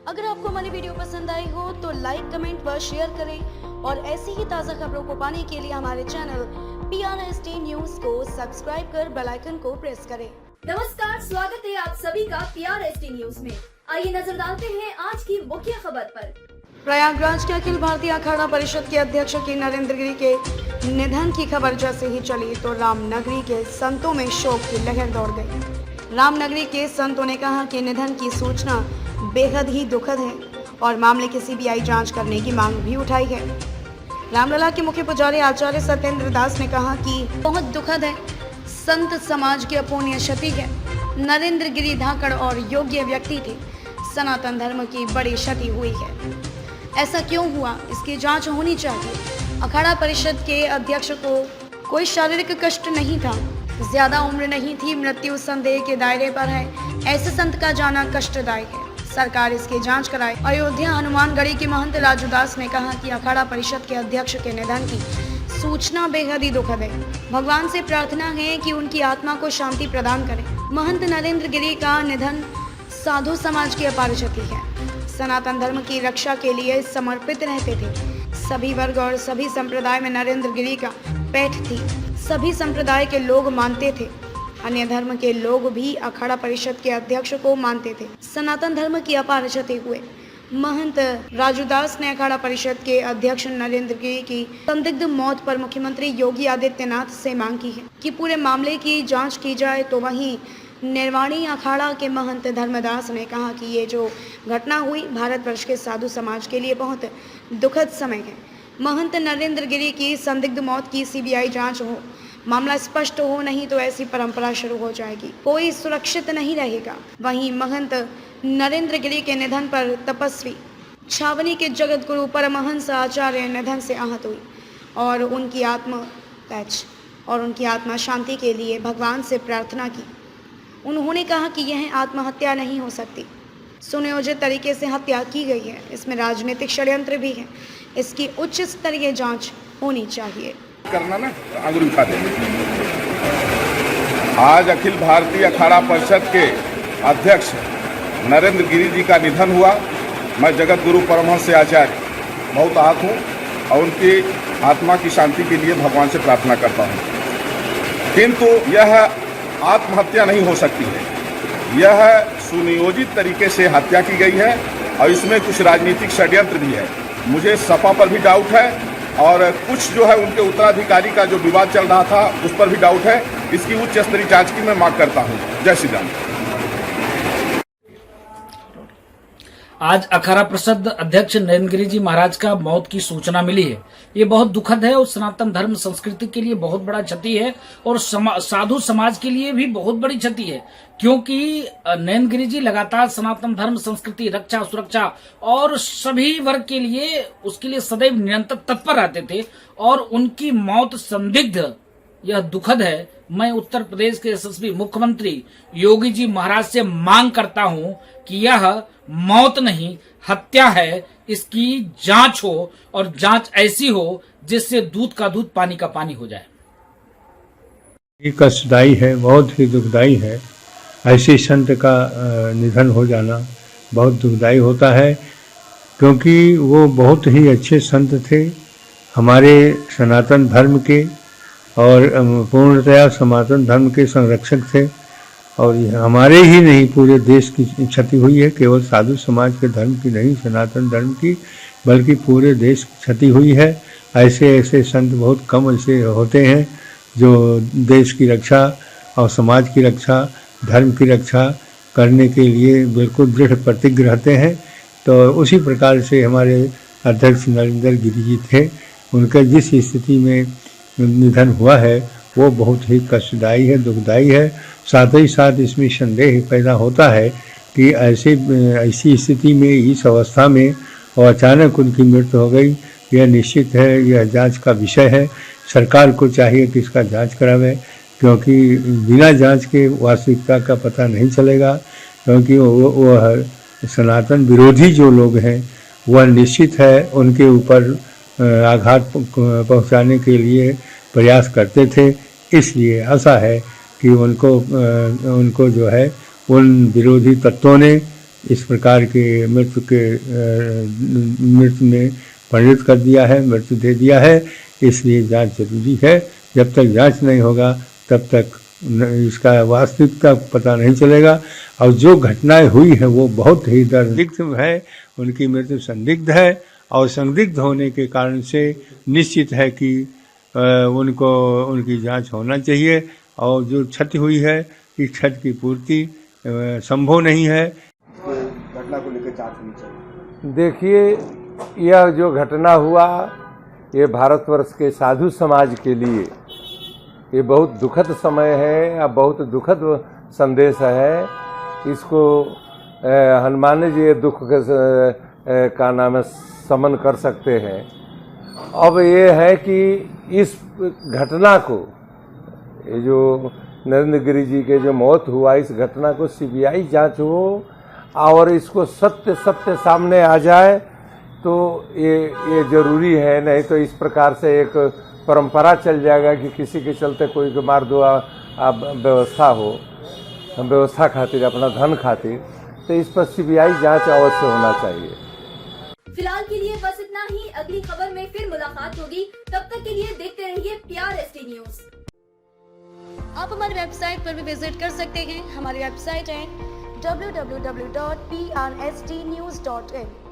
अगर आपको हमारी वीडियो पसंद आई हो तो लाइक, कमेंट व शेयर करें और ऐसी ही ताज़ा खबरों को पाने के लिए हमारे चैनल PRST न्यूज को सब्सक्राइब कर बेल आइकन को प्रेस करें। नमस्कार, स्वागत है आप सभी का PRST न्यूज में। आइए नजर डालते हैं आज की मुख्य खबर पर। प्रयागराज के अखिल भारतीय अखाड़ा परिषद के अध्यक्ष के नरेंद्र गिरी के निधन की खबर जैसे ही चली तो रामनगरी के संतों में शोक की लहर दौड़ गई। रामनगरी के संतों ने कहा कि निधन की सूचना बेहद ही दुखद है और मामले की CBI जांच करने की मांग भी उठाई है। रामलला के मुख्य पुजारी आचार्य सत्येंद्र दास ने कहा कि बहुत दुखद है, संत समाज की अपूर्णीय क्षति है। नरेंद्र गिरी धाकड़ और योग्य व्यक्ति थे, सनातन धर्म की बड़ी क्षति हुई है। ऐसा क्यों हुआ, इसकी जांच होनी चाहिए। अखाड़ा परिषद के अध्यक्ष को कोई शारीरिक कष्ट नहीं था, ज्यादा उम्र नहीं थी, मृत्यु संदेह के दायरे पर है। ऐसे संत का जाना कष्टदायक है, सरकार इसकी जांच कराए। अयोध्या हनुमानगढ़ी के महंत राजू दास ने कहा कि अखाड़ा परिषद के अध्यक्ष के निधन की सूचना बेहद ही दुखद है। भगवान से प्रार्थना है कि उनकी आत्मा को शांति प्रदान करे। महंत नरेंद्र गिरी का निधन साधु समाज की अपार क्षति है। सनातन धर्म की रक्षा के लिए समर्पित रहते थे। सभी वर्ग और सभी संप्रदाय में नरेंद्र गिरी का पैठ थी। सभी संप्रदाय के लोग मानते थे, अन्य धर्म के लोग भी अखाड़ा परिषद के अध्यक्ष को मानते थे। सनातन धर्म की अपार क्षति हुए। महंत राजूदास ने अखाड़ा परिषद के अध्यक्ष नरेंद्र गिरी की संदिग्ध मौत पर मुख्यमंत्री योगी आदित्यनाथ से मांग की है कि पूरे मामले की जांच की जाए। तो वहीं निर्वाणी अखाड़ा के महंत धर्मदास ने कहा कि ये जो घटना हुई भारतवर्ष के साधु समाज के लिए बहुत दुखद समय है। महंत नरेंद्र गिरी की संदिग्ध मौत की CBI जांच हो, मामला स्पष्ट हो, नहीं तो ऐसी परंपरा शुरू हो जाएगी, कोई सुरक्षित नहीं रहेगा। वहीं महंत नरेंद्र गिरी के निधन पर तपस्वी छावनी के जगत गुरु परमहंस आचार्य निधन से आहत हुई और उनकी आत्मा शांति के लिए भगवान से प्रार्थना की। उन्होंने कहा कि यह आत्महत्या नहीं हो सकती, सुनियोजित तरीके से हत्या की गई है, इसमें राजनीतिक षड्यंत्र भी है, इसकी उच्च स्तरीय जांच होनी चाहिए। करना ना आंगुल उठा दे। आज अखिल भारतीय अखाड़ा परिषद के अध्यक्ष नरेंद्र गिरी जी का निधन हुआ। मैं जगत गुरु परमहंस आचार्य बहुत आहत हूँ और उनकी आत्मा की शांति के लिए भगवान से प्रार्थना करता हूँ। किंतु यह आत्महत्या नहीं हो सकती है, यह सुनियोजित तरीके से हत्या की गई है और इसमें कुछ राजनीतिक षड्यंत्र भी है। मुझे सपा पर भी डाउट है और कुछ जो है उनके उत्तराधिकारी का जो विवाद चल रहा था उस पर भी डाउट है। इसकी उच्च स्तरीय जांच की मैं मांग करता हूं। जय श्री राम। आज अखाड़ा परिषद अध्यक्ष नरेंद्र गिरी जी महाराज का मौत की सूचना मिली है। ये बहुत दुखद है और सनातन धर्म संस्कृति के लिए बहुत बड़ा क्षति है और साधु समाज के लिए भी बहुत बड़ी क्षति है, क्योंकि नरेंद्र गिरी जी लगातार सनातन धर्म संस्कृति रक्षा सुरक्षा और सभी वर्ग के लिए उसके लिए सदैव निरंतर तत्पर रहते थे और उनकी मौत संदिग्ध, यह दुखद है। मैं उत्तर प्रदेश के यशस्वी मुख्यमंत्री योगी जी महाराज से मांग करता हूं कि यह मौत नहीं हत्या है, इसकी जांच हो और जांच ऐसी हो जिससे दूध का दूध पानी का पानी हो जाए। ये कष्टदायी है, बहुत ही दुखदायी है। ऐसे संत का निधन हो जाना बहुत दुखदायी होता है, क्योंकि वो बहुत ही अच्छे संत थे, हमारे सनातन धर्म के और पूर्णतया सनातन धर्म के संरक्षक थे। और हमारे ही नहीं पूरे देश की क्षति हुई है, केवल साधु समाज के धर्म की नहीं, सनातन धर्म की, बल्कि पूरे देश की क्षति हुई है। ऐसे संत बहुत कम ऐसे होते हैं जो देश की रक्षा और समाज की रक्षा, धर्म की रक्षा करने के लिए बिल्कुल दृढ़ प्रतिज्ञ रहते हैं। तो उसी प्रकार से हमारे अध्यक्ष नरेंद्र गिरी जी थे। उनका जिस स्थिति में निधन हुआ है वो बहुत ही कष्टदायी है, दुखदायी है। साथ ही साथ इसमें संदेह पैदा होता है कि ऐसी स्थिति में, इस अवस्था में और अचानक उनकी मृत्यु हो गई, यह निश्चित है, यह जांच का विषय है। सरकार को चाहिए कि इसका जांच करावे, क्योंकि बिना जांच के वास्तविकता का पता नहीं चलेगा। क्योंकि वो सनातन विरोधी जो लोग हैं वह निश्चित है उनके ऊपर आघात पहुंचाने के लिए प्रयास करते थे। इसलिए आशा है कि उनको जो है उन विरोधी तत्वों ने इस प्रकार के मृत्यु में परिणत कर दिया है, मृत्यु दे दिया है। इसलिए जांच जरूरी है। जब तक जांच नहीं होगा तब तक इसका वास्तविकता पता नहीं चलेगा। और जो घटनाएं हुई हैं वो बहुत ही संदिग्ध है, उनकी मृत्यु संदिग्ध है और संदिग्ध होने के कारण से निश्चित है कि उनकी जांच होना चाहिए। और जो क्षति हुई है इस क्षति की पूर्ति संभव नहीं है। घटना को लेकर जांच होनी चाहिए। देखिए, यह जो घटना हुआ ये भारतवर्ष के साधु समाज के लिए ये बहुत दुखद समय है या बहुत दुखद संदेश है। इसको हनुमान जी दुख का नाम समन कर सकते हैं। अब ये है कि इस घटना को, ये जो नरेंद्र गिरी जी के जो मौत हुआ, इस घटना को सीबीआई जांच हो और इसको सत्य सामने आ जाए तो ये जरूरी है। नहीं तो इस प्रकार से एक परंपरा चल जाएगा कि किसी के चलते कोई को मार दो व्यवस्था हो, व्यवस्था खातिर, अपना धन खातिर। तो इस पर सीबीआई जांच अवश्य होना चाहिए। फिलहाल के लिए बस इतना ही। अगली खबर में फिर मुलाकात होगी। तब तक के लिए देखते रहिए PRST न्यूज। आप हमारी वेबसाइट पर भी विजिट कर सकते हैं। हमारी वेबसाइट है www.prstnews.in।